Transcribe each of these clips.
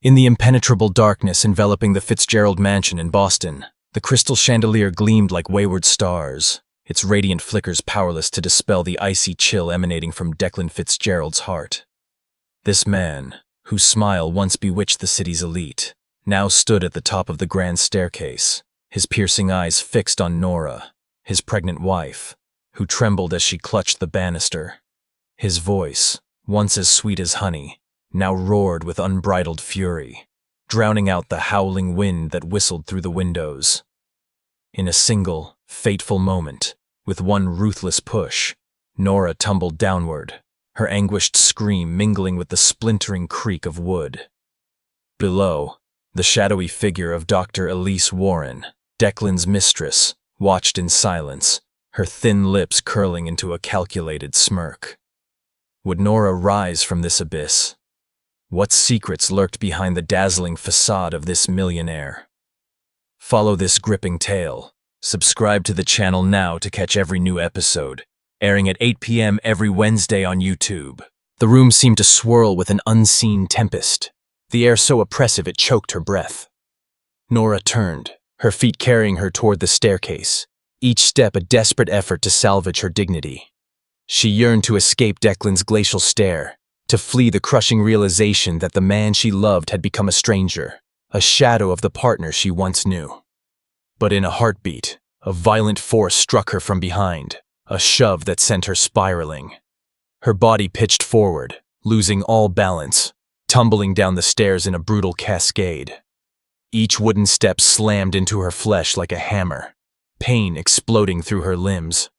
In the impenetrable darkness enveloping the Fitzgerald mansion in Boston, the crystal chandelier gleamed like wayward stars, its radiant flickers powerless to dispel the icy chill emanating from Declan Fitzgerald's heart. This man, whose smile once bewitched the city's elite, now stood at the top of the grand staircase, his piercing eyes fixed on Nora, his pregnant wife, who trembled as she clutched the banister. His voice, once as sweet as honey, now roared with unbridled fury, drowning out the howling wind that whistled through the windows. In a single, fateful moment, with one ruthless push, Nora tumbled downward, her anguished scream mingling with the splintering creak of wood. Below, the shadowy figure of Dr. Elise Warren, Declan's mistress, watched in silence, her thin lips curling into a calculated smirk. Would Nora rise from this abyss? What secrets lurked behind the dazzling facade of this millionaire? Follow this gripping tale. Subscribe to the channel now to catch every new episode, airing at 8 p.m. every Wednesday on YouTube. The room seemed to swirl with an unseen tempest, the air so oppressive it choked her breath. Nora turned, her feet carrying her toward the staircase, each step a desperate effort to salvage her dignity. She yearned to escape Declan's glacial stare, to flee the crushing realization that the man she loved had become a stranger, a shadow of the partner she once knew. But in a heartbeat, a violent force struck her from behind, a shove that sent her spiraling. Her body pitched forward, losing all balance, tumbling down the stairs in a brutal cascade. Each wooden step slammed into her flesh like a hammer, pain exploding through her limbs.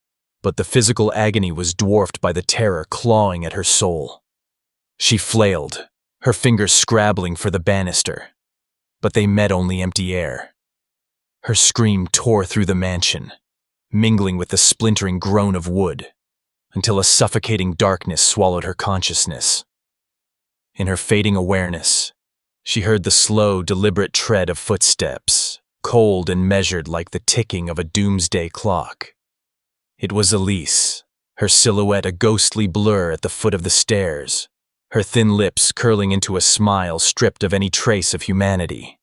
But the physical agony was dwarfed by the terror clawing at her soul. She flailed, her fingers scrabbling for the banister, but they met only empty air. Her scream tore through the mansion, mingling with the splintering groan of wood, until a suffocating darkness swallowed her consciousness. In her fading awareness, she heard the slow, deliberate tread of footsteps, cold and measured like the ticking of a doomsday clock. It was Elise, her silhouette a ghostly blur at the foot of the stairs, her thin lips curling into a smile stripped of any trace of humanity.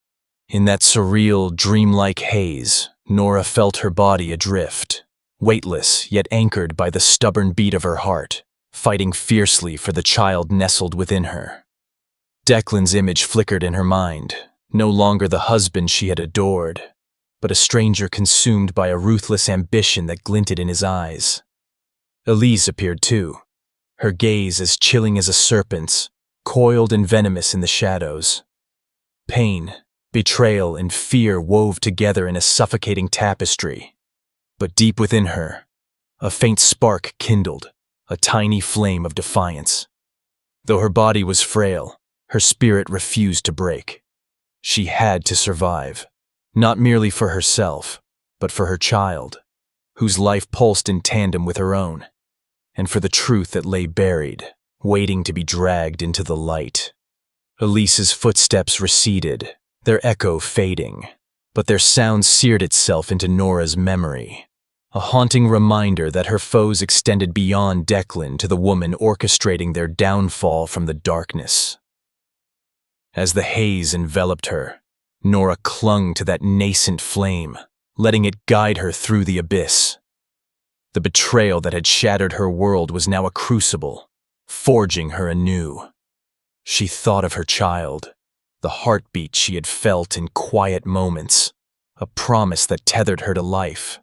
In that surreal, dreamlike haze, Nora felt her body adrift, weightless yet anchored by the stubborn beat of her heart, fighting fiercely for the child nestled within her. Declan's image flickered in her mind, no longer the husband she had adored, but a stranger consumed by a ruthless ambition that glinted in his eyes. Elise appeared too, her gaze as chilling as a serpent's, coiled and venomous in the shadows. Pain, betrayal, and fear wove together in a suffocating tapestry. But deep within her, a faint spark kindled, a tiny flame of defiance. Though her body was frail, her spirit refused to break. She had to survive, not merely for herself, but for her child, whose life pulsed in tandem with her own, and for the truth that lay buried, waiting to be dragged into the light. Elise's footsteps receded, their echo fading, but their sound seared itself into Nora's memory, a haunting reminder that her foes extended beyond Declan to the woman orchestrating their downfall from the darkness. As the haze enveloped her, Nora clung to that nascent flame, letting it guide her through the abyss. The betrayal that had shattered her world was now a crucible, forging her anew. She thought of her child, the heartbeat she had felt in quiet moments, a promise that tethered her to life.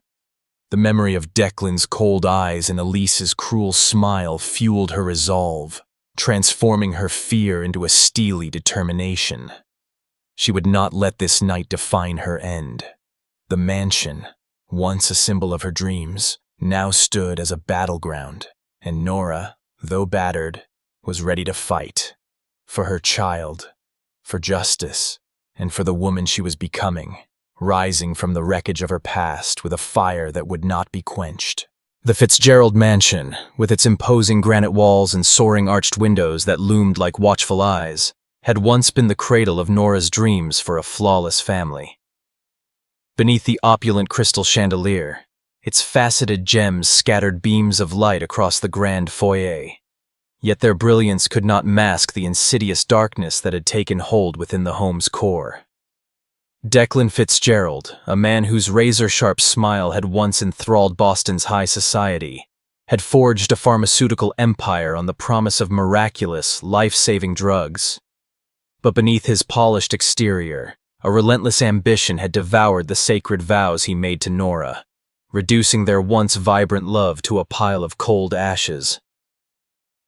The memory of Declan's cold eyes and Elise's cruel smile fueled her resolve, transforming her fear into a steely determination. She would not let this night define her end. The mansion, once a symbol of her dreams, now stood as a battleground, and Nora, though battered, was ready to fight. For her child, for justice, and for the woman she was becoming, rising from the wreckage of her past with a fire that would not be quenched. The Fitzgerald mansion, with its imposing granite walls and soaring arched windows that loomed like watchful eyes, had once been the cradle of Nora's dreams for a flawless family. Beneath the opulent crystal chandelier, its faceted gems scattered beams of light across the grand foyer. Yet their brilliance could not mask the insidious darkness that had taken hold within the home's core. Declan Fitzgerald, a man whose razor-sharp smile had once enthralled Boston's high society, had forged a pharmaceutical empire on the promise of miraculous, life-saving drugs. But beneath his polished exterior, a relentless ambition had devoured the sacred vows he made to Nora, reducing their once vibrant love to a pile of cold ashes.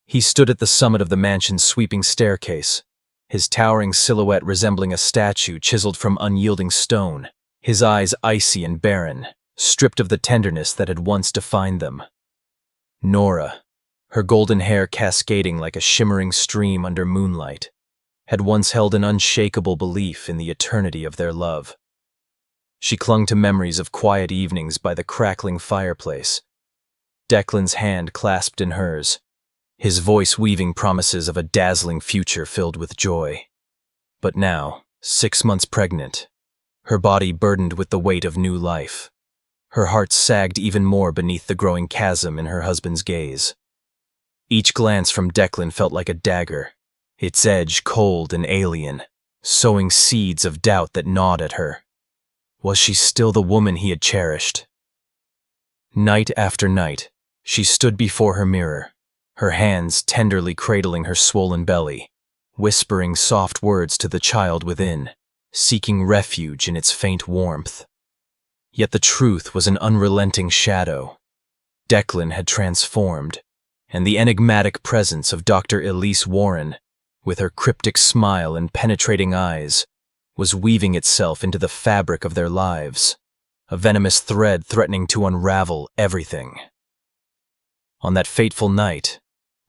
He stood at the summit of the mansion's sweeping staircase, his towering silhouette resembling a statue chiseled from unyielding stone, his eyes icy and barren, stripped of the tenderness that had once defined them. Nora, her golden hair cascading like a shimmering stream under moonlight, had once held an unshakable belief in the eternity of their love. She clung to memories of quiet evenings by the crackling fireplace, Declan's hand clasped in hers, his voice weaving promises of a dazzling future filled with joy. But now, 6 months pregnant, her body burdened with the weight of new life, her heart sagged even more beneath the growing chasm in her husband's gaze. Each glance from Declan felt like a dagger, its edge cold and alien, sowing seeds of doubt that gnawed at her. Was she still the woman he had cherished? Night after night, she stood before her mirror, her hands tenderly cradling her swollen belly, whispering soft words to the child within, seeking refuge in its faint warmth. Yet the truth was an unrelenting shadow. Declan had transformed, and the enigmatic presence of Dr. Elise Warren, with her cryptic smile and penetrating eyes, was weaving itself into the fabric of their lives, a venomous thread threatening to unravel everything. On that fateful night,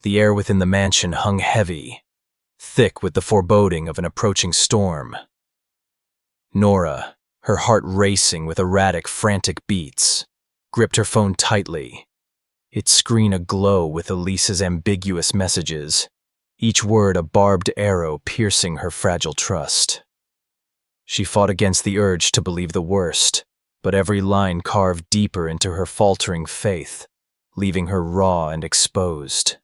the air within the mansion hung heavy, thick with the foreboding of an approaching storm. Nora, her heart racing with erratic, frantic beats, gripped her phone tightly, its screen aglow with Elise's ambiguous messages, each word a barbed arrow piercing her fragile trust. She fought against the urge to believe the worst, but every line carved deeper into her faltering faith, leaving her raw and exposed.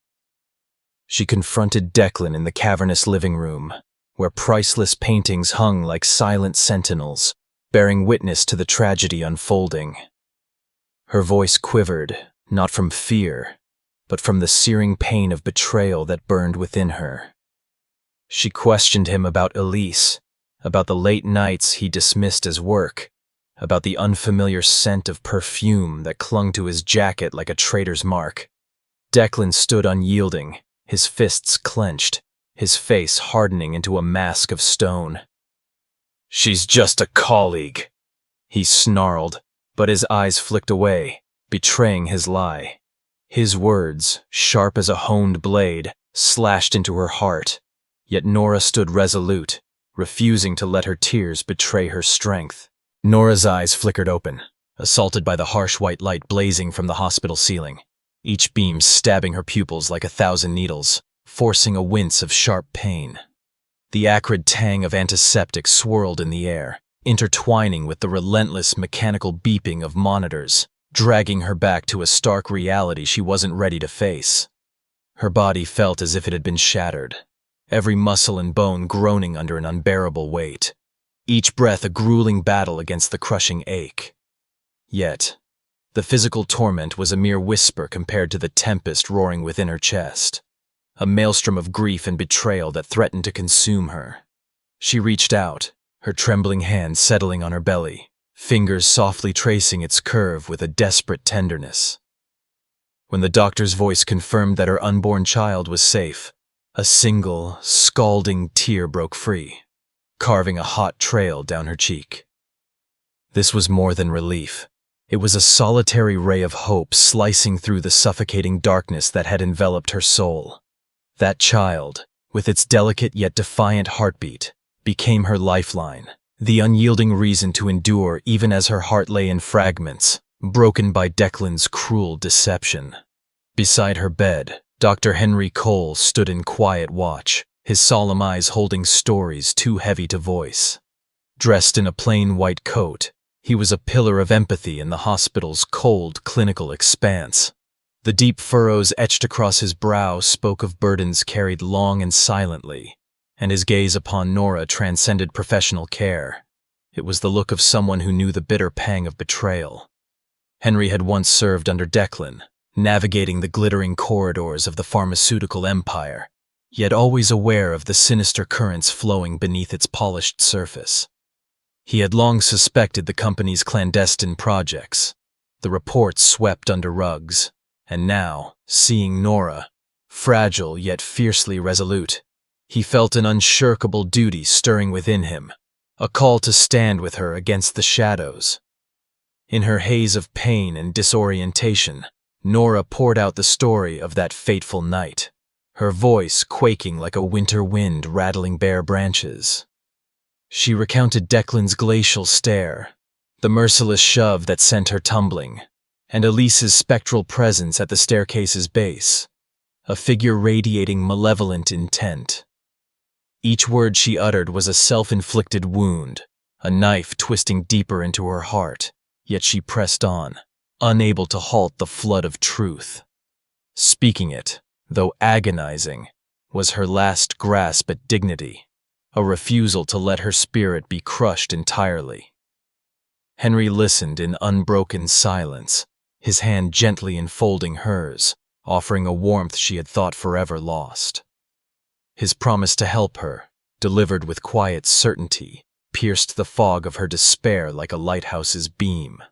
She confronted Declan in the cavernous living room, where priceless paintings hung like silent sentinels, bearing witness to the tragedy unfolding. Her voice quivered, not from fear, but from the searing pain of betrayal that burned within her. She questioned him about Elise, about the late nights he dismissed as work, about the unfamiliar scent of perfume that clung to his jacket like a traitor's mark. Declan stood unyielding, his fists clenched, his face hardening into a mask of stone. "She's just a colleague," he snarled, but his eyes flicked away, betraying his lie. His words, sharp as a honed blade, slashed into her heart, yet Nora stood resolute, refusing to let her tears betray her strength. Nora's eyes flickered open, assaulted by the harsh white light blazing from the hospital ceiling, each beam stabbing her pupils like 1,000 needles, forcing a wince of sharp pain. The acrid tang of antiseptic swirled in the air, intertwining with the relentless mechanical beeping of monitors, dragging her back to a stark reality she wasn't ready to face. Her body felt as if it had been shattered, every muscle and bone groaning under an unbearable weight, each breath a grueling battle against the crushing ache. Yet, the physical torment was a mere whisper compared to the tempest roaring within her chest, a maelstrom of grief and betrayal that threatened to consume her. She reached out, her trembling hand settling on her belly, fingers softly tracing its curve with a desperate tenderness. When the doctor's voice confirmed that her unborn child was safe, a single, scalding tear broke free, carving a hot trail down her cheek. This was more than relief. It was a solitary ray of hope slicing through the suffocating darkness that had enveloped her soul. That child, with its delicate yet defiant heartbeat, became her lifeline, the unyielding reason to endure even as her heart lay in fragments, broken by Declan's cruel deception. Beside her bed, Dr. Henry Cole stood in quiet watch, his solemn eyes holding stories too heavy to voice. Dressed in a plain white coat, he was a pillar of empathy in the hospital's cold clinical expanse. The deep furrows etched across his brow spoke of burdens carried long and silently, and his gaze upon Nora transcended professional care. It was the look of someone who knew the bitter pang of betrayal. Henry had once served under Declan, navigating the glittering corridors of the pharmaceutical empire, yet always aware of the sinister currents flowing beneath its polished surface. He had long suspected the company's clandestine projects. The reports swept under rugs, and now, seeing Nora, fragile yet fiercely resolute, he felt an unshakable duty stirring within him, a call to stand with her against the shadows. In her haze of pain and disorientation, Nora poured out the story of that fateful night, her voice quaking like a winter wind rattling bare branches. She recounted Declan's glacial stare, the merciless shove that sent her tumbling, and Elise's spectral presence at the staircase's base, a figure radiating malevolent intent. Each word she uttered was a self-inflicted wound, a knife twisting deeper into her heart, yet she pressed on, unable to halt the flood of truth. Speaking it, though agonizing, was her last grasp at dignity, a refusal to let her spirit be crushed entirely. Henry listened in unbroken silence, his hand gently enfolding hers, offering a warmth she had thought forever lost. His promise to help her, delivered with quiet certainty, pierced the fog of her despair like a lighthouse's beam.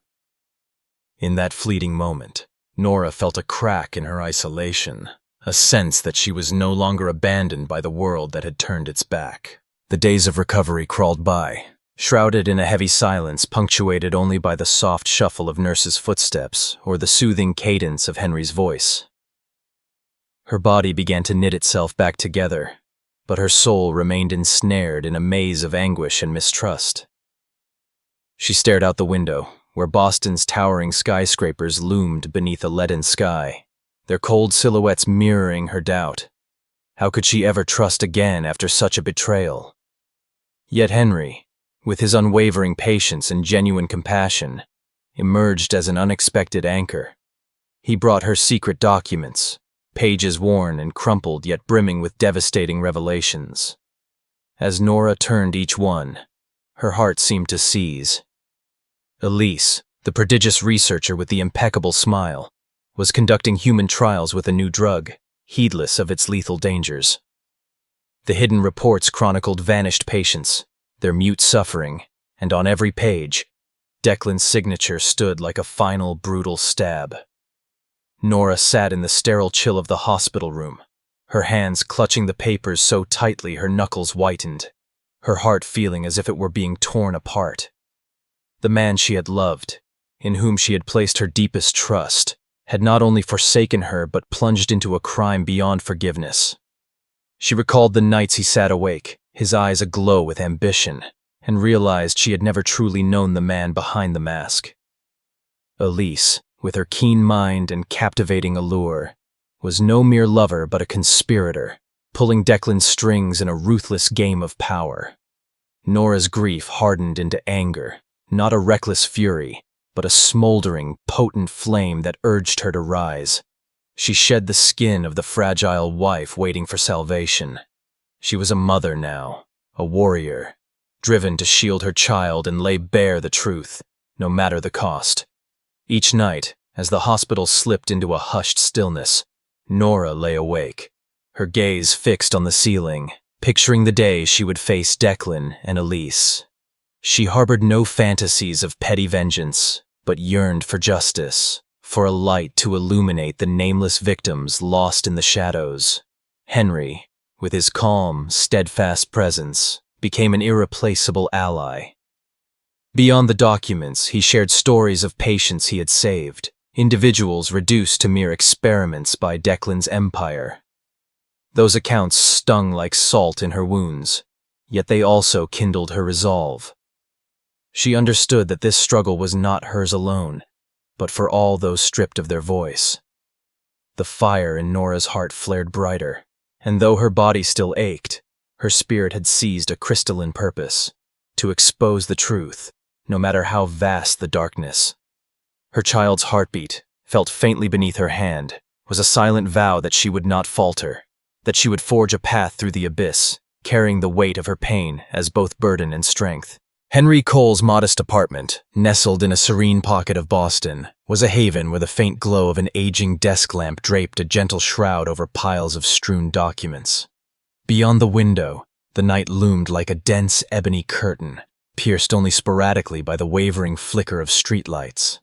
In that fleeting moment, Nora felt a crack in her isolation, a sense that she was no longer abandoned by the world that had turned its back. The days of recovery crawled by, shrouded in a heavy silence punctuated only by the soft shuffle of nurses' footsteps or the soothing cadence of Henry's voice. Her body began to knit itself back together, but her soul remained ensnared in a maze of anguish and mistrust. She stared out the window, where Boston's towering skyscrapers loomed beneath a leaden sky, their cold silhouettes mirroring her doubt. How could she ever trust again after such a betrayal? Yet Henry, with his unwavering patience and genuine compassion, emerged as an unexpected anchor. He brought her secret documents, pages worn and crumpled yet brimming with devastating revelations. As Nora turned each one, her heart seemed to seize. Elise, the prodigious researcher with the impeccable smile, was conducting human trials with a new drug, heedless of its lethal dangers. The hidden reports chronicled vanished patients, their mute suffering, and on every page, Declan's signature stood like a final brutal stab. Nora sat in the sterile chill of the hospital room, her hands clutching the papers so tightly her knuckles whitened, her heart feeling as if it were being torn apart. The man she had loved, in whom she had placed her deepest trust, had not only forsaken her but plunged into a crime beyond forgiveness. She recalled the nights he sat awake, his eyes aglow with ambition, and realized she had never truly known the man behind the mask. Elise, with her keen mind and captivating allure, was no mere lover but a conspirator, pulling Declan's strings in a ruthless game of power. Nora's grief hardened into anger, not a reckless fury, but a smoldering, potent flame that urged her to rise. She shed the skin of the fragile wife waiting for salvation. She was a mother now, a warrior, driven to shield her child and lay bare the truth, no matter the cost. Each night, as the hospital slipped into a hushed stillness, Nora lay awake, her gaze fixed on the ceiling, picturing the day she would face Declan and Elise. She harbored no fantasies of petty vengeance, but yearned for justice, for a light to illuminate the nameless victims lost in the shadows. Henry, with his calm, steadfast presence, became an irreplaceable ally. Beyond the documents, he shared stories of patients he had saved, individuals reduced to mere experiments by Declan's empire. Those accounts stung like salt in her wounds, yet they also kindled her resolve. She understood that this struggle was not hers alone, but for all those stripped of their voice. The fire in Nora's heart flared brighter, and though her body still ached, her spirit had seized a crystalline purpose, to expose the truth, no matter how vast the darkness. Her child's heartbeat, felt faintly beneath her hand, was a silent vow that she would not falter, that she would forge a path through the abyss, carrying the weight of her pain as both burden and strength. Henry Cole's modest apartment, nestled in a serene pocket of Boston, was a haven where the faint glow of an aging desk lamp draped a gentle shroud over piles of strewn documents. Beyond the window, the night loomed like a dense ebony curtain, pierced only sporadically by the wavering flicker of streetlights.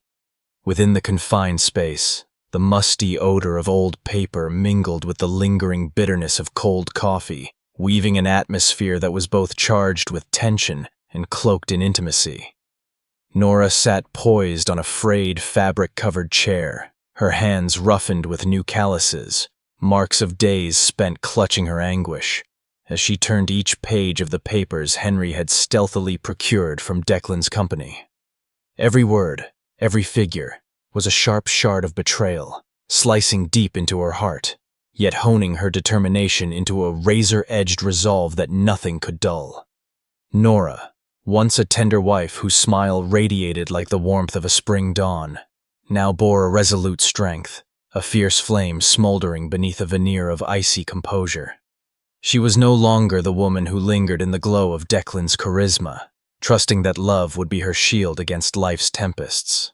Within the confined space, the musty odor of old paper mingled with the lingering bitterness of cold coffee, weaving an atmosphere that was both charged with tension and cloaked in intimacy. Nora sat poised on a frayed, fabric-covered chair, her hands roughened with new calluses, marks of days spent clutching her anguish, as she turned each page of the papers Henry had stealthily procured from Declan's company. Every word, every figure, was a sharp shard of betrayal, slicing deep into her heart, yet honing her determination into a razor-edged resolve that nothing could dull. Nora, once a tender wife whose smile radiated like the warmth of a spring dawn, now bore a resolute strength, a fierce flame smoldering beneath a veneer of icy composure. She was no longer the woman who lingered in the glow of Declan's charisma, trusting that love would be her shield against life's tempests.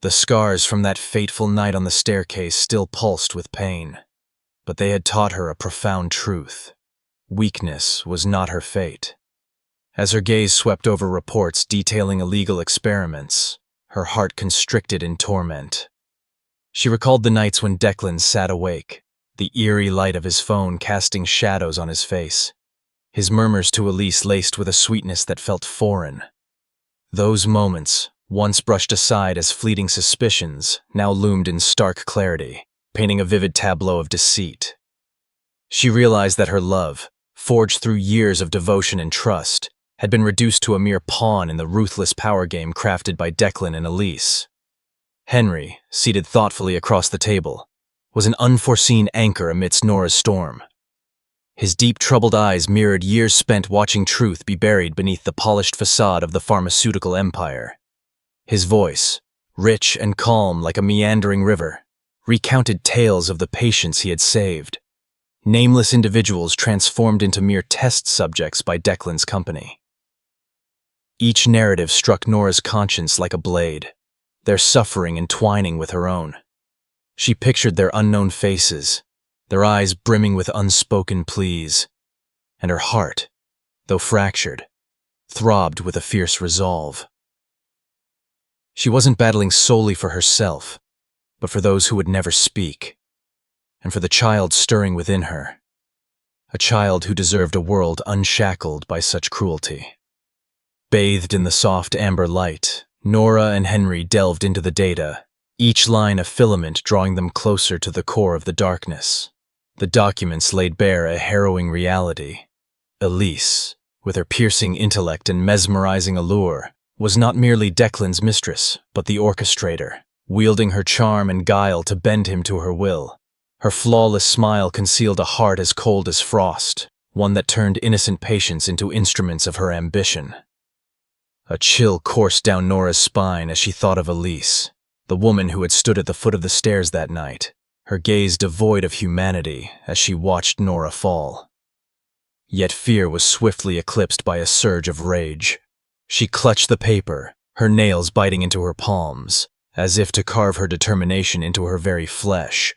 The scars from that fateful night on the staircase still pulsed with pain, but they had taught her a profound truth. Weakness was not her fate. As her gaze swept over reports detailing illegal experiments, her heart constricted in torment. She recalled the nights when Declan sat awake, the eerie light of his phone casting shadows on his face, his murmurs to Elise laced with a sweetness that felt foreign. Those moments, once brushed aside as fleeting suspicions, now loomed in stark clarity, painting a vivid tableau of deceit. She realized that her love, forged through years of devotion and trust, had been reduced to a mere pawn in the ruthless power game crafted by Declan and Elise. Henry, seated thoughtfully across the table, was an unforeseen anchor amidst Nora's storm. His deep, troubled eyes mirrored years spent watching truth be buried beneath the polished facade of the pharmaceutical empire. His voice, rich and calm like a meandering river, recounted tales of the patients he had saved, nameless individuals transformed into mere test subjects by Declan's company. Each narrative struck Nora's conscience like a blade, their suffering entwining with her own. She pictured their unknown faces, their eyes brimming with unspoken pleas, and her heart, though fractured, throbbed with a fierce resolve. She wasn't battling solely for herself, but for those who would never speak, and for the child stirring within her, a child who deserved a world unshackled by such cruelty. Bathed in the soft amber light, Nora and Henry delved into the data, each line a filament drawing them closer to the core of the darkness. The documents laid bare a harrowing reality. Elise, with her piercing intellect and mesmerizing allure, was not merely Declan's mistress, but the orchestrator, wielding her charm and guile to bend him to her will. Her flawless smile concealed a heart as cold as frost, one that turned innocent patients into instruments of her ambition. A chill coursed down Nora's spine as she thought of Elise, the woman who had stood at the foot of the stairs that night, her gaze devoid of humanity as she watched Nora fall. Yet fear was swiftly eclipsed by a surge of rage. She clutched the paper, her nails biting into her palms, as if to carve her determination into her very flesh,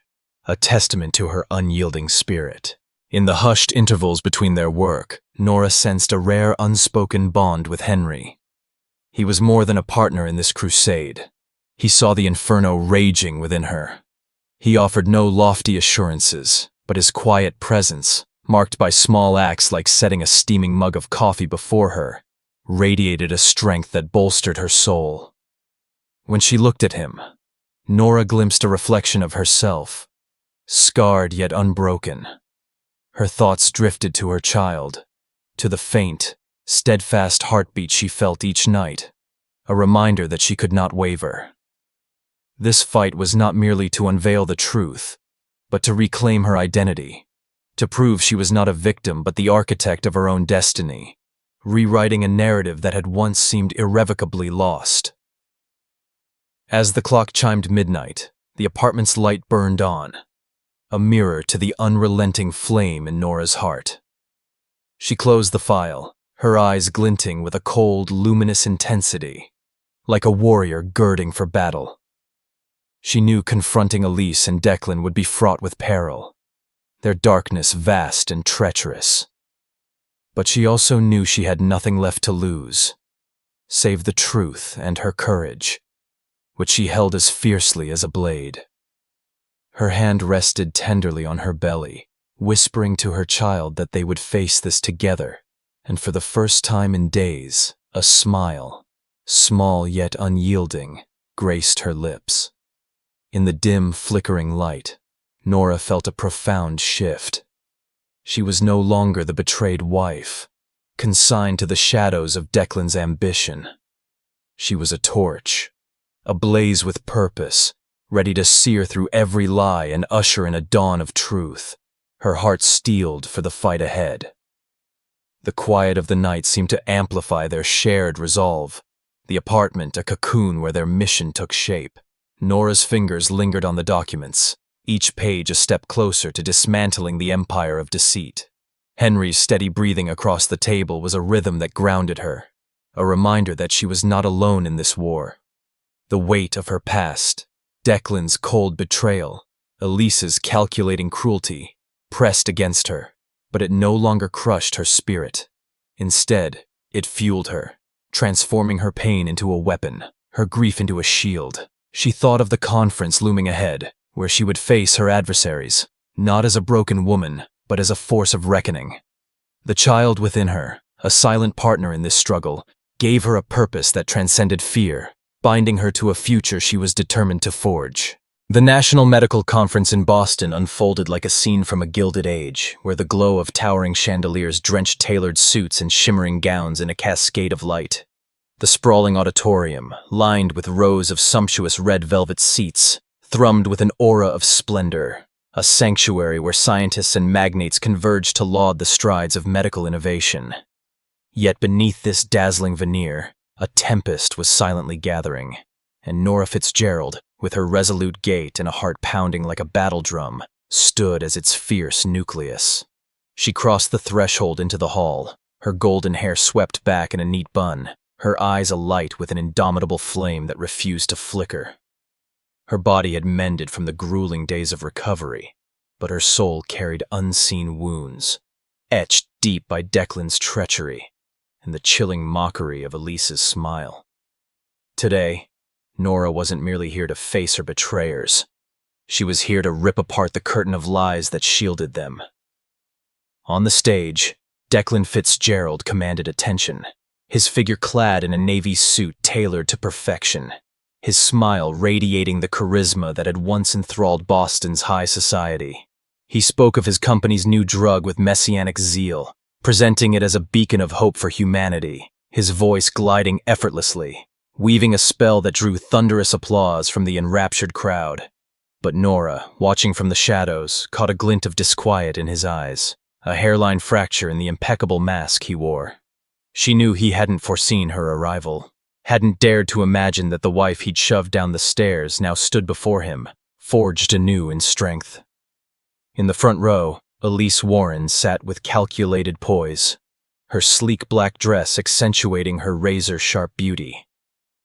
a testament to her unyielding spirit. In the hushed intervals between their work, Nora sensed a rare unspoken bond with Henry. He was more than a partner in this crusade. He saw the inferno raging within her. He offered no lofty assurances, but his quiet presence, marked by small acts like setting a steaming mug of coffee before her, radiated a strength that bolstered her soul. When she looked at him, Nora glimpsed a reflection of herself, scarred yet unbroken. Her thoughts drifted to her child, to the faint, steadfast heartbeat she felt each night, a reminder that she could not waver. This fight was not merely to unveil the truth, but to reclaim her identity, to prove she was not a victim but the architect of her own destiny, rewriting a narrative that had once seemed irrevocably lost. As the clock chimed midnight, The apartment's light burned on, a mirror to the unrelenting flame in Nora's heart. She closed the file, her eyes glinting with a cold, luminous intensity, like a warrior girding for battle. She knew confronting Elise and Declan would be fraught with peril, their darkness vast and treacherous. But she also knew she had nothing left to lose, save the truth and her courage, which she held as fiercely as a blade. Her hand rested tenderly on her belly, whispering to her child that they would face this together, and for the first time in days, a smile, small yet unyielding, graced her lips. In the dim, flickering light, Nora felt a profound shift. She was no longer the betrayed wife, consigned to the shadows of Declan's ambition. She was a torch, ablaze with purpose, ready to sear through every lie and usher in a dawn of truth, her heart steeled for the fight ahead. The quiet of the night seemed to amplify their shared resolve, the apartment a cocoon where their mission took shape. Nora's fingers lingered on the documents, each page a step closer to dismantling the empire of deceit. Henry's steady breathing across the table was a rhythm that grounded her, a reminder that she was not alone in this war. The weight of her past, Declan's cold betrayal, Elise's calculating cruelty, pressed against her, but it no longer crushed her spirit. Instead, it fueled her, transforming her pain into a weapon, her grief into a shield. She thought of the conference looming ahead, where she would face her adversaries, not as a broken woman, but as a force of reckoning. The child within her, a silent partner in this struggle, gave her a purpose that transcended fear, binding her to a future she was determined to forge. The National Medical Conference in Boston unfolded like a scene from a gilded age, where the glow of towering chandeliers drenched tailored suits and shimmering gowns in a cascade of light. The sprawling auditorium, lined with rows of sumptuous red velvet seats, thrummed with an aura of splendor, a sanctuary where scientists and magnates converged to laud the strides of medical innovation. Yet beneath this dazzling veneer, a tempest was silently gathering, and Nora Fitzgerald, with her resolute gait and a heart pounding like a battle drum, stood as its fierce nucleus. She crossed the threshold into the hall, her golden hair swept back in a neat bun, her eyes alight with an indomitable flame that refused to flicker. Her body had mended from the grueling days of recovery, but her soul carried unseen wounds, etched deep by Declan's treachery and the chilling mockery of Elise's smile. Today, Nora wasn't merely here to face her betrayers. She was here to rip apart the curtain of lies that shielded them. On the stage, Declan Fitzgerald commanded attention, his figure clad in a navy suit tailored to perfection, his smile radiating the charisma that had once enthralled Boston's high society. He spoke of his company's new drug with messianic zeal, presenting it as a beacon of hope for humanity, his voice gliding effortlessly, weaving a spell that drew thunderous applause from the enraptured crowd. But Nora, watching from the shadows, caught a glint of disquiet in his eyes, a hairline fracture in the impeccable mask he wore. She knew he hadn't foreseen her arrival, hadn't dared to imagine that the wife he'd shoved down the stairs now stood before him, forged anew in strength. In the front row, Elise Warren sat with calculated poise, her sleek black dress accentuating her razor-sharp beauty,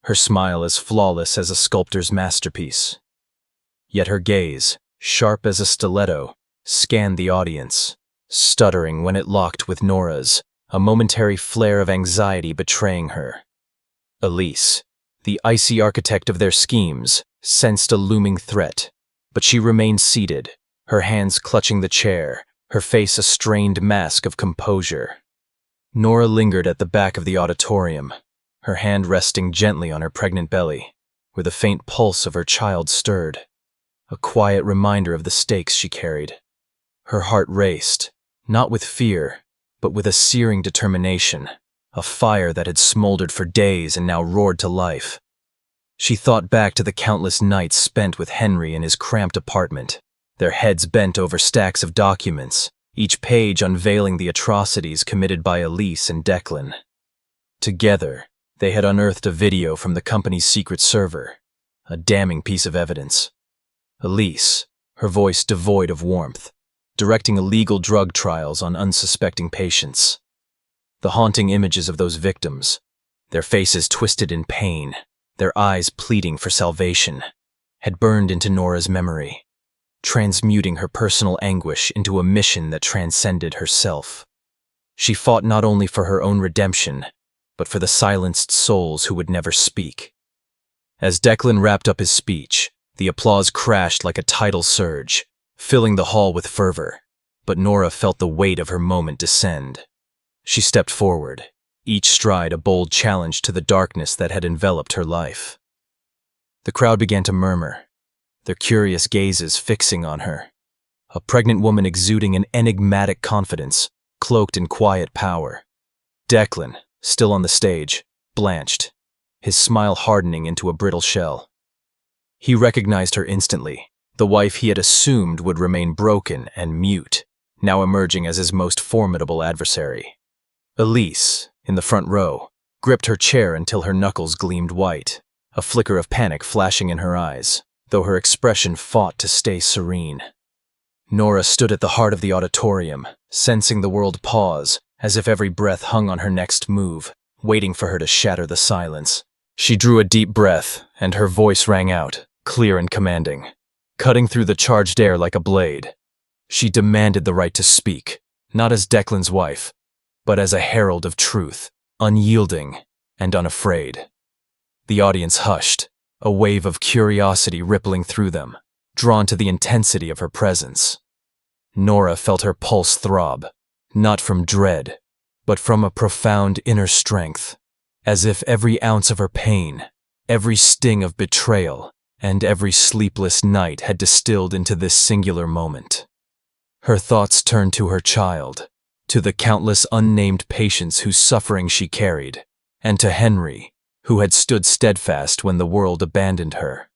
her smile as flawless as a sculptor's masterpiece. Yet her gaze, sharp as a stiletto, scanned the audience, stuttering when it locked with Nora's, a momentary flare of anxiety betraying her. Elise, the icy architect of their schemes, sensed a looming threat, but she remained seated, her hands clutching the chair, her face a strained mask of composure. Nora lingered at the back of the auditorium, her hand resting gently on her pregnant belly, where the faint pulse of her child stirred, a quiet reminder of the stakes she carried. Her heart raced, not with fear, but with a searing determination, a fire that had smoldered for days and now roared to life. She thought back to the countless nights spent with Henry in his cramped apartment, their heads bent over stacks of documents, each page unveiling the atrocities committed by Elise and Declan. Together, they had unearthed a video from the company's secret server, a damning piece of evidence. Elise, her voice devoid of warmth, directing illegal drug trials on unsuspecting patients. The haunting images of those victims, their faces twisted in pain, their eyes pleading for salvation, had burned into Nora's memory, transmuting her personal anguish into a mission that transcended herself. She fought not only for her own redemption, but for the silenced souls who would never speak. As Declan wrapped up his speech, the applause crashed like a tidal surge, filling the hall with fervor, but Nora felt the weight of her moment descend. She stepped forward, each stride a bold challenge to the darkness that had enveloped her life. The crowd began to murmur, their curious gazes fixing on her, a pregnant woman exuding an enigmatic confidence, cloaked in quiet power. Declan, still on the stage, blanched, his smile hardening into a brittle shell. He recognized her instantly, the wife he had assumed would remain broken and mute, now emerging as his most formidable adversary. Elise, in the front row, gripped her chair until her knuckles gleamed white, a flicker of panic flashing in her eyes, though her expression fought to stay serene. Nora stood at the heart of the auditorium, sensing the world pause, as if every breath hung on her next move, waiting for her to shatter the silence. She drew a deep breath, and her voice rang out, clear and commanding, cutting through the charged air like a blade. She demanded the right to speak, not as Declan's wife, but as a herald of truth, unyielding and unafraid. The audience hushed, a wave of curiosity rippling through them, drawn to the intensity of her presence. Nora felt her pulse throb, not from dread, but from a profound inner strength, as if every ounce of her pain, every sting of betrayal, and every sleepless night had distilled into this singular moment. Her thoughts turned to her child, to the countless unnamed patients whose suffering she carried, and to Henry, who had stood steadfast when the world abandoned her.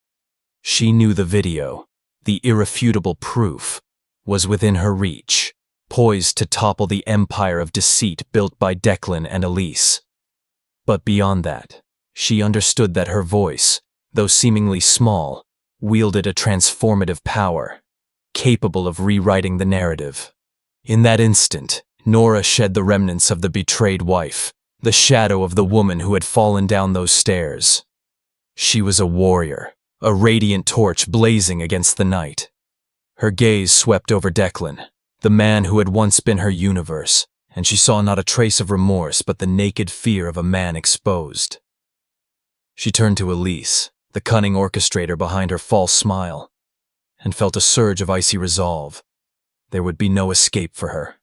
She knew the video, the irrefutable proof, was within her reach, poised to topple the empire of deceit built by Declan and Elise. But beyond that, she understood that her voice, though seemingly small, wielded a transformative power, capable of rewriting the narrative. In that instant, Nora shed the remnants of the betrayed wife, the shadow of the woman who had fallen down those stairs. She was a warrior, a radiant torch blazing against the night. Her gaze swept over Declan, the man who had once been her universe, and she saw not a trace of remorse but the naked fear of a man exposed. She turned to Elise, the cunning orchestrator behind her false smile, and felt a surge of icy resolve. There would be no escape for her.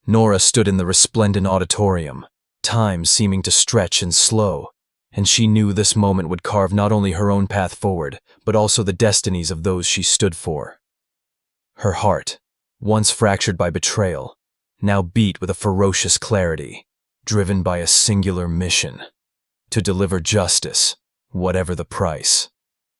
Nora stood in the resplendent auditorium, time seeming to stretch and slow, and she knew this moment would carve not only her own path forward, but also the destinies of those she stood for. Her heart, once fractured by betrayal, now beat with a ferocious clarity, driven by a singular mission: to deliver justice, whatever the price.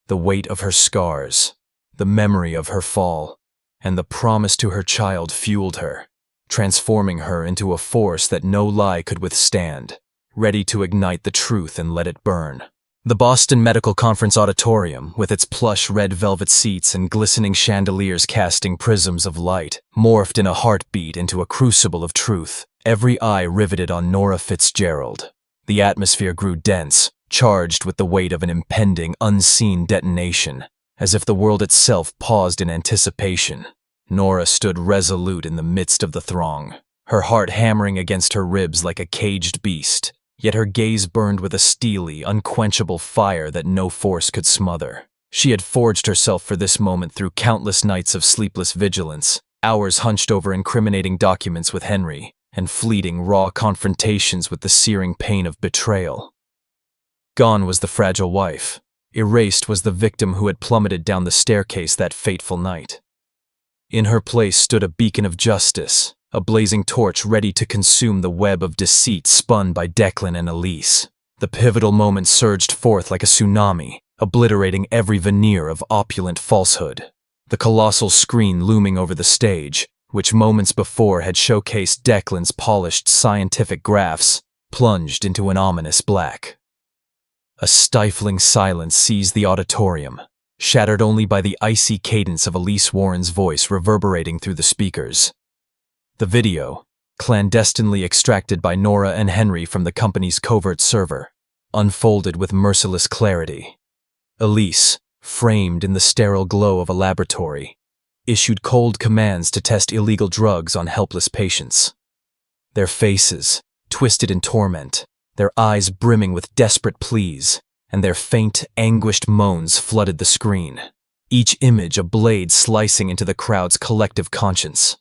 The weight of her scars, the memory of her fall, and the promise to her child fueled her, transforming her into a force that no lie could withstand, ready to ignite the truth and let it burn. The Boston Medical Conference Auditorium, with its plush red velvet seats and glistening chandeliers casting prisms of light, morphed in a heartbeat into a crucible of truth, every eye riveted on Nora Fitzgerald. The atmosphere grew dense, charged with the weight of an impending, unseen detonation, as if the world itself paused in anticipation. Nora stood resolute in the midst of the throng, her heart hammering against her ribs like a caged beast, yet her gaze burned with a steely, unquenchable fire that no force could smother. She had forged herself for this moment through countless nights of sleepless vigilance, hours hunched over incriminating documents with Henry, and fleeting, raw confrontations with the searing pain of betrayal. Gone was the fragile wife. Erased was the victim who had plummeted down the staircase that fateful night. In her place stood a beacon of justice, a blazing torch ready to consume the web of deceit spun by Declan and Elise. The pivotal moment surged forth like a tsunami, obliterating every veneer of opulent falsehood. The colossal screen looming over the stage, which moments before had showcased Declan's polished scientific graphs, plunged into an ominous black. A stifling silence seized the auditorium, shattered only by the icy cadence of Elise Warren's voice reverberating through the speakers. The video, clandestinely extracted by Nora and Henry from the company's covert server, unfolded with merciless clarity. Elise, framed in the sterile glow of a laboratory, issued cold commands to test illegal drugs on helpless patients. Their faces, twisted in torment, their eyes brimming with desperate pleas, and their faint, anguished moans flooded the screen, each image a blade slicing into the crowd's collective conscience.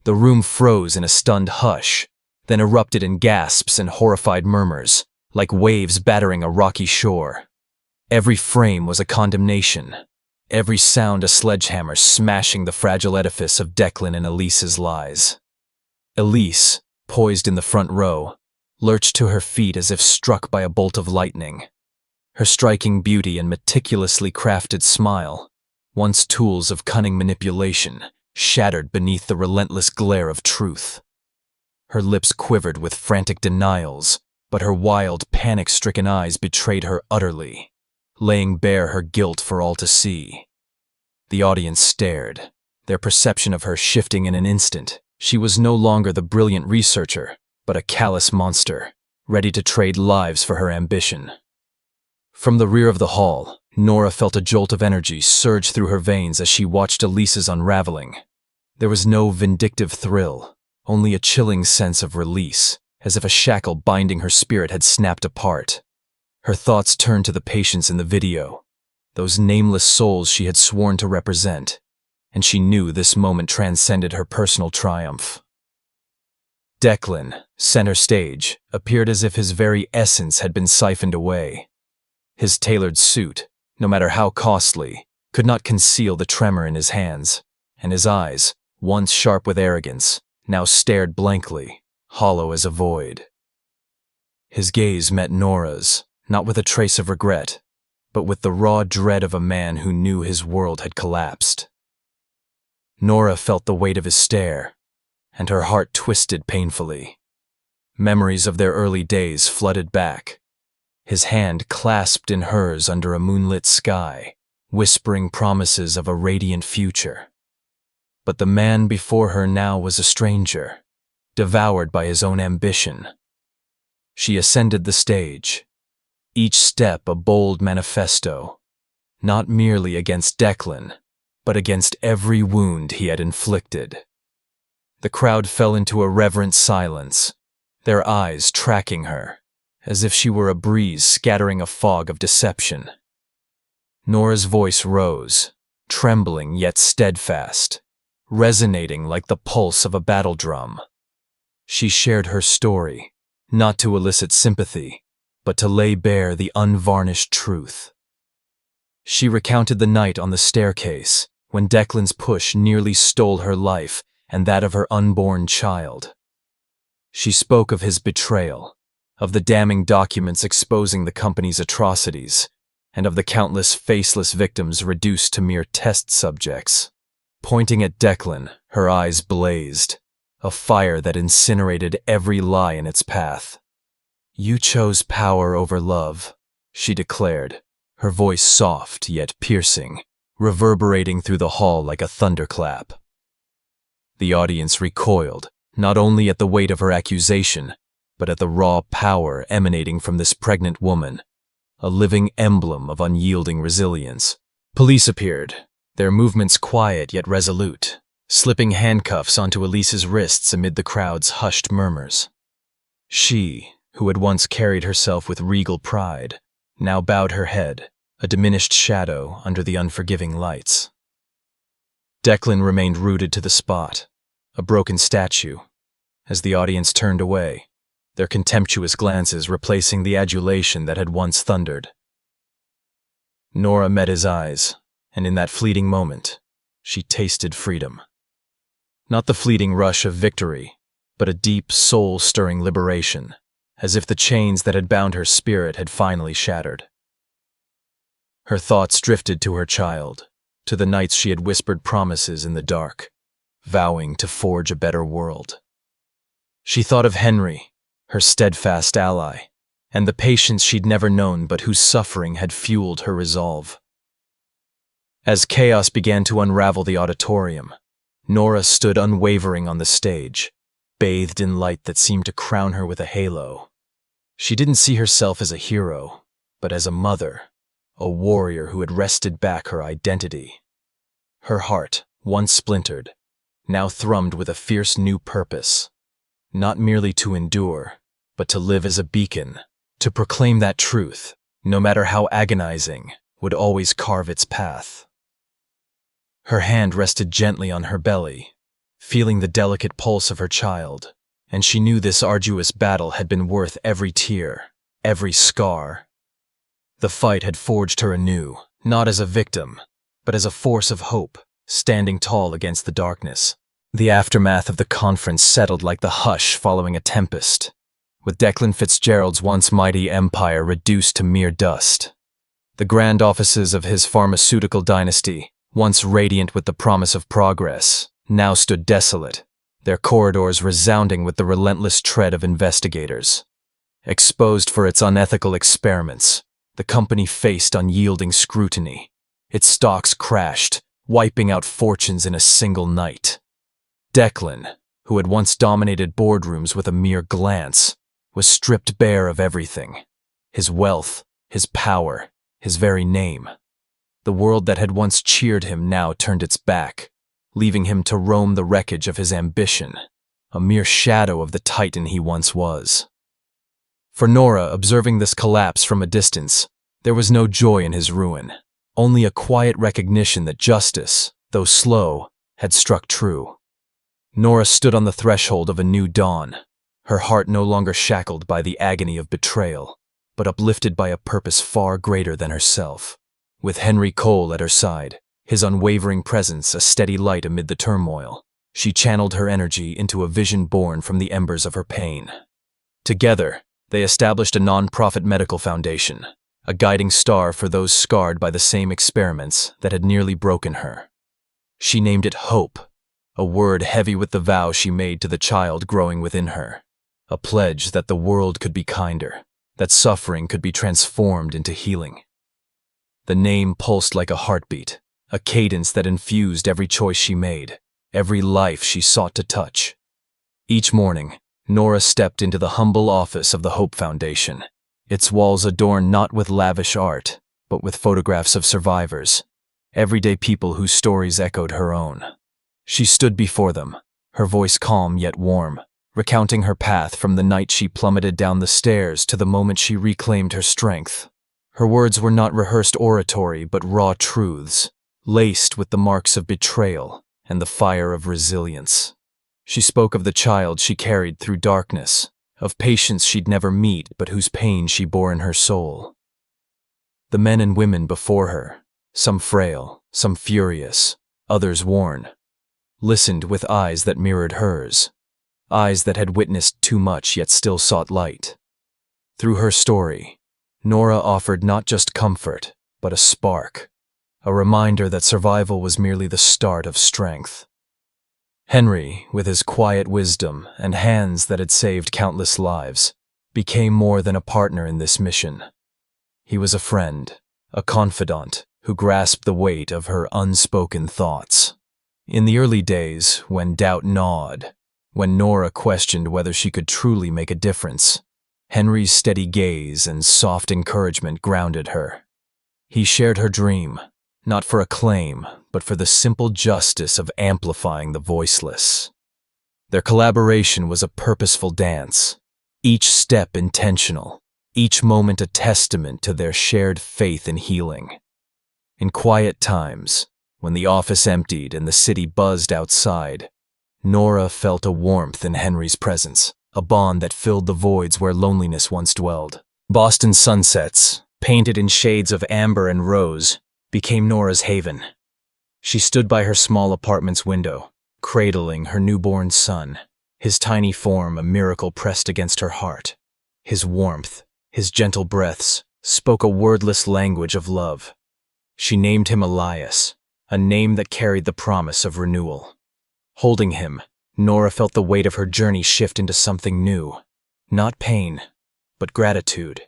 The room froze in a stunned hush, then erupted in gasps and horrified murmurs, like waves battering a rocky shore. Every frame was a condemnation, every sound a sledgehammer smashing the fragile edifice of Declan and Elise's lies. Elise, poised in the front row, lurched to her feet as if struck by a bolt of lightning. Her striking beauty and meticulously crafted smile, once tools of cunning manipulation, shattered beneath the relentless glare of truth. Her lips quivered with frantic denials, but her wild, panic-stricken eyes betrayed her utterly, laying bare her guilt for all to see. The audience stared, their perception of her shifting in an instant. She was no longer the brilliant researcher, but a callous monster, ready to trade lives for her ambition. From the rear of the hall, Nora felt a jolt of energy surge through her veins as she watched Elise's unraveling. There was no vindictive thrill, only a chilling sense of release, as if a shackle binding her spirit had snapped apart. Her thoughts turned to the patients in the video, those nameless souls she had sworn to represent, and she knew this moment transcended her personal triumph. Declan, center stage, appeared as if his very essence had been siphoned away. His tailored suit, no matter how costly, could not conceal the tremor in his hands, and his eyes, once sharp with arrogance, now stared blankly, hollow as a void. His gaze met Nora's, not with a trace of regret, but with the raw dread of a man who knew his world had collapsed. Nora felt the weight of his stare, and her heart twisted painfully. Memories of their early days flooded back, his hand clasped in hers under a moonlit sky, whispering promises of a radiant future. But the man before her now was a stranger, devoured by his own ambition. She ascended the stage, each step a bold manifesto, not merely against Declan, but against every wound he had inflicted. The crowd fell into a reverent silence, their eyes tracking her, as if she were a breeze scattering a fog of deception. Nora's voice rose, trembling yet steadfast, resonating like the pulse of a battle drum. She shared her story, not to elicit sympathy, but to lay bare the unvarnished truth. She recounted the night on the staircase, when Declan's push nearly stole her life and that of her unborn child. She spoke of his betrayal, of the damning documents exposing the company's atrocities, and of the countless faceless victims reduced to mere test subjects. Pointing at Declan, her eyes blazed, a fire that incinerated every lie in its path. "You chose power over love," she declared, her voice soft yet piercing, reverberating through the hall like a thunderclap. The audience recoiled, not only at the weight of her accusation, but at the raw power emanating from this pregnant woman, a living emblem of unyielding resilience. Police appeared, their movements quiet yet resolute, slipping handcuffs onto Elise's wrists amid the crowd's hushed murmurs. She, who had once carried herself with regal pride, now bowed her head, a diminished shadow under the unforgiving lights. Declan remained rooted to the spot, a broken statue, as the audience turned away, their contemptuous glances replacing the adulation that had once thundered. Nora met his eyes, and in that fleeting moment, she tasted freedom. Not the fleeting rush of victory, but a deep, soul-stirring liberation, as if the chains that had bound her spirit had finally shattered. Her thoughts drifted to her child, to the nights she had whispered promises in the dark, vowing to forge a better world. She thought of Henry, her steadfast ally, and the patience she'd never known but whose suffering had fueled her resolve. As chaos began to unravel the auditorium, Nora stood unwavering on the stage, bathed in light that seemed to crown her with a halo. She didn't see herself as a hero, but as a mother, a warrior who had wrested back her identity. Her heart, once splintered, now thrummed with a fierce new purpose, not merely to endure, but to live as a beacon, to proclaim that truth, no matter how agonizing, would always carve its path. Her hand rested gently on her belly, feeling the delicate pulse of her child, and she knew this arduous battle had been worth every tear, every scar. The fight had forged her anew, not as a victim, but as a force of hope, standing tall against the darkness. The aftermath of the conference settled like the hush following a tempest, with Declan Fitzgerald's once mighty empire reduced to mere dust. The grand offices of his pharmaceutical dynasty, once radiant with the promise of progress, now stood desolate, their corridors resounding with the relentless tread of investigators. Exposed for its unethical experiments, the company faced unyielding scrutiny. Its stocks crashed, wiping out fortunes in a single night. Declan, who had once dominated boardrooms with a mere glance, was stripped bare of everything: his wealth, his power, his very name. The world that had once cheered him now turned its back, leaving him to roam the wreckage of his ambition, a mere shadow of the titan he once was. For Nora, observing this collapse from a distance, there was no joy in his ruin, only a quiet recognition that justice, though slow, had struck true. Nora stood on the threshold of a new dawn, her heart no longer shackled by the agony of betrayal, but uplifted by a purpose far greater than herself. With Henry Cole at her side, his unwavering presence a steady light amid the turmoil, she channeled her energy into a vision born from the embers of her pain. Together, they established a non-profit medical foundation, a guiding star for those scarred by the same experiments that had nearly broken her. She named it Hope, a word heavy with the vow she made to the child growing within her, a pledge that the world could be kinder, that suffering could be transformed into healing. The name pulsed like a heartbeat, a cadence that infused every choice she made, every life she sought to touch. Each morning, Nora stepped into the humble office of the Hope Foundation, its walls adorned not with lavish art, but with photographs of survivors, everyday people whose stories echoed her own. She stood before them, her voice calm yet warm, recounting her path from the night she plummeted down the stairs to the moment she reclaimed her strength. Her words were not rehearsed oratory but raw truths, laced with the marks of betrayal and the fire of resilience. She spoke of the child she carried through darkness, of patients she'd never meet but whose pain she bore in her soul. The men and women before her, some frail, some furious, others worn, listened with eyes that mirrored hers, eyes that had witnessed too much yet still sought light. Through her story, Nora offered not just comfort, but a spark, a reminder that survival was merely the start of strength. Henry, with his quiet wisdom and hands that had saved countless lives, became more than a partner in this mission. He was a friend, a confidant who grasped the weight of her unspoken thoughts. In the early days, when doubt gnawed, when Nora questioned whether she could truly make a difference, Henry's steady gaze and soft encouragement grounded her. He shared her dream, not for acclaim, but for the simple justice of amplifying the voiceless. Their collaboration was a purposeful dance, each step intentional, each moment a testament to their shared faith in healing. In quiet times, when the office emptied and the city buzzed outside, Nora felt a warmth in Henry's presence, a bond that filled the voids where loneliness once dwelled. Boston's sunsets, painted in shades of amber and rose, became Nora's haven. She stood by her small apartment's window, cradling her newborn son, his tiny form a miracle pressed against her heart. His warmth, his gentle breaths, spoke a wordless language of love. She named him Elias, a name that carried the promise of renewal. Holding him, Nora felt the weight of her journey shift into something new. Not pain, but gratitude.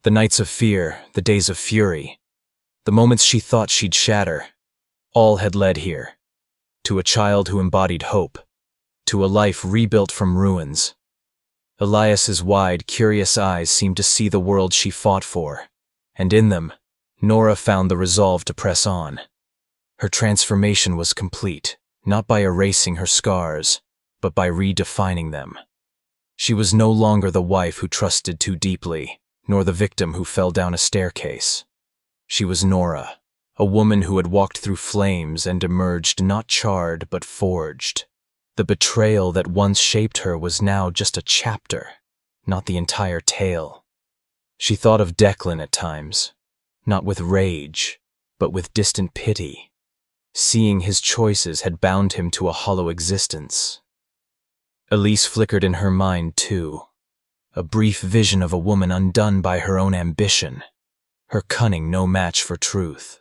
The nights of fear, the days of fury, The moments she thought she'd shatter, all had led here. To a child who embodied hope, to a life rebuilt from ruins. Elias's wide, curious eyes seemed to see the world she fought for, and in them, Nora found the resolve to press on. Her transformation was complete, not by erasing her scars, but by redefining them. She was no longer the wife who trusted too deeply, nor the victim who fell down a staircase. She was Nora, a woman who had walked through flames and emerged not charred but forged. The betrayal that once shaped her was now just a chapter, not the entire tale. She thought of Declan at times, not with rage, but with distant pity. Seeing his choices had bound him to a hollow existence. Elise flickered in her mind too, a brief vision of a woman undone by her own ambition, her cunning no match for truth.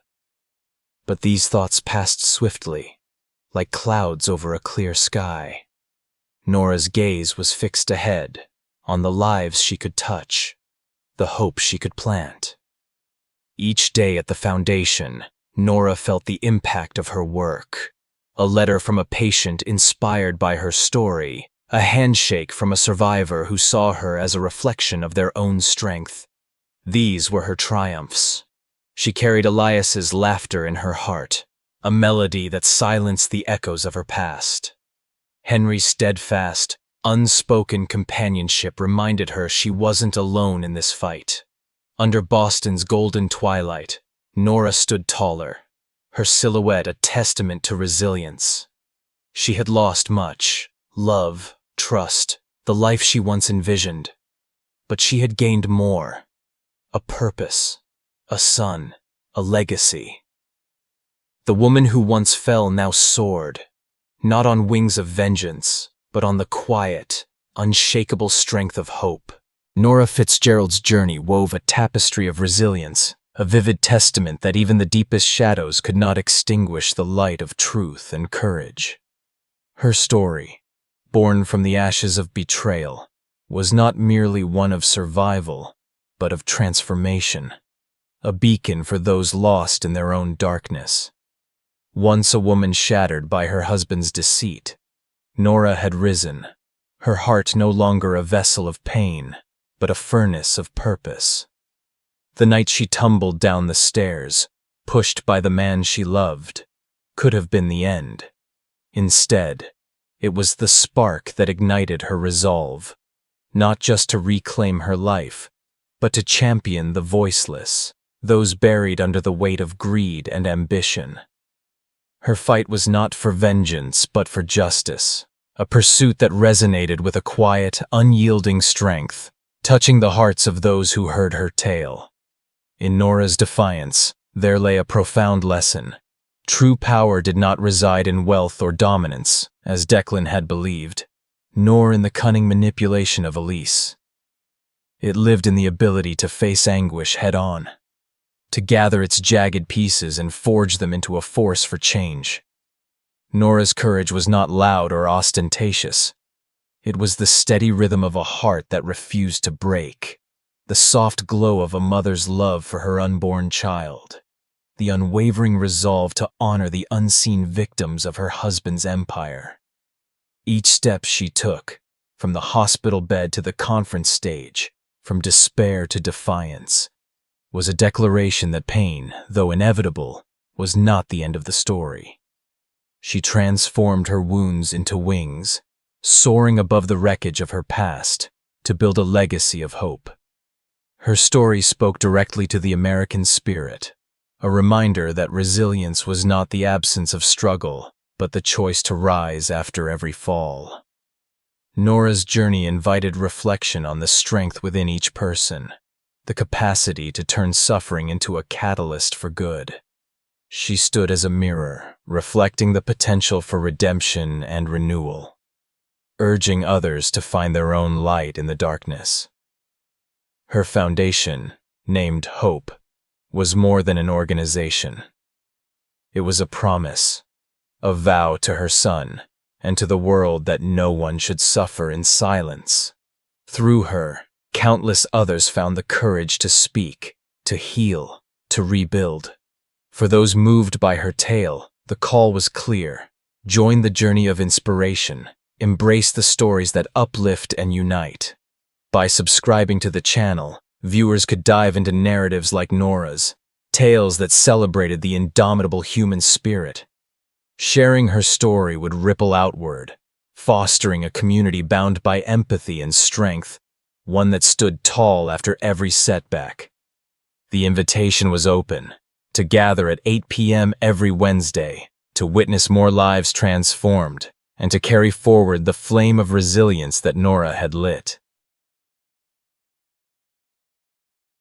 But these thoughts passed swiftly, like clouds over a clear sky. Nora's gaze was fixed ahead, on the lives she could touch, the hope she could plant. Each day at the foundation, Nora felt the impact of her work. A letter from a patient inspired by her story, a handshake from a survivor who saw her as a reflection of their own strength. These were her triumphs. She carried Elias's laughter in her heart, a melody that silenced the echoes of her past. Henry's steadfast, unspoken companionship reminded her she wasn't alone in this fight. Under Boston's golden twilight, Nora stood taller, her silhouette a testament to resilience. She had lost much, love, trust, the life she once envisioned. But she had gained more, a purpose, a son, a legacy. The woman who once fell now soared, not on wings of vengeance, but on the quiet, unshakable strength of hope. Nora Fitzgerald's journey wove a tapestry of resilience, a vivid testament that even the deepest shadows could not extinguish the light of truth and courage. Her story, born from the ashes of betrayal, was not merely one of survival, but of transformation, a beacon for those lost in their own darkness. Once a woman shattered by her husband's deceit, Nora had risen, her heart no longer a vessel of pain, but a furnace of purpose. The night she tumbled down the stairs, pushed by the man she loved, could have been the end. Instead, it was the spark that ignited her resolve, not just to reclaim her life, but to champion the voiceless, those buried under the weight of greed and ambition. Her fight was not for vengeance, but for justice, a pursuit that resonated with a quiet, unyielding strength, touching the hearts of those who heard her tale. In Nora's defiance, there lay a profound lesson. True power did not reside in wealth or dominance, as Declan had believed, nor in the cunning manipulation of Elise. It lived in the ability to face anguish head-on, to gather its jagged pieces and forge them into a force for change. Nora's courage was not loud or ostentatious. It was the steady rhythm of a heart that refused to break, the soft glow of a mother's love for her unborn child, the unwavering resolve to honor the unseen victims of her husband's empire. Each step she took, from the hospital bed to the conference stage, from despair to defiance, was a declaration that pain, though inevitable, was not the end of the story. She transformed her wounds into wings, soaring above the wreckage of her past to build a legacy of hope. Her story spoke directly to the American spirit, a reminder that resilience was not the absence of struggle, but the choice to rise after every fall. Nora's journey invited reflection on the strength within each person, the capacity to turn suffering into a catalyst for good. She stood as a mirror, reflecting the potential for redemption and renewal, urging others to find their own light in the darkness. Her foundation, named Hope, was more than an organization. It was a promise, a vow to her son and to the world that no one should suffer in silence. Through her, countless others found the courage to speak, to heal, to rebuild. For those moved by her tale, the call was clear. Join the journey of inspiration. Embrace the stories that uplift and unite. By subscribing to the channel, viewers could dive into narratives like Nora's, tales that celebrated the indomitable human spirit. Sharing her story would ripple outward, fostering a community bound by empathy and strength, one that stood tall after every setback. The invitation was open, to gather at 8 p.m. every Wednesday, to witness more lives transformed, and to carry forward the flame of resilience that Nora had lit.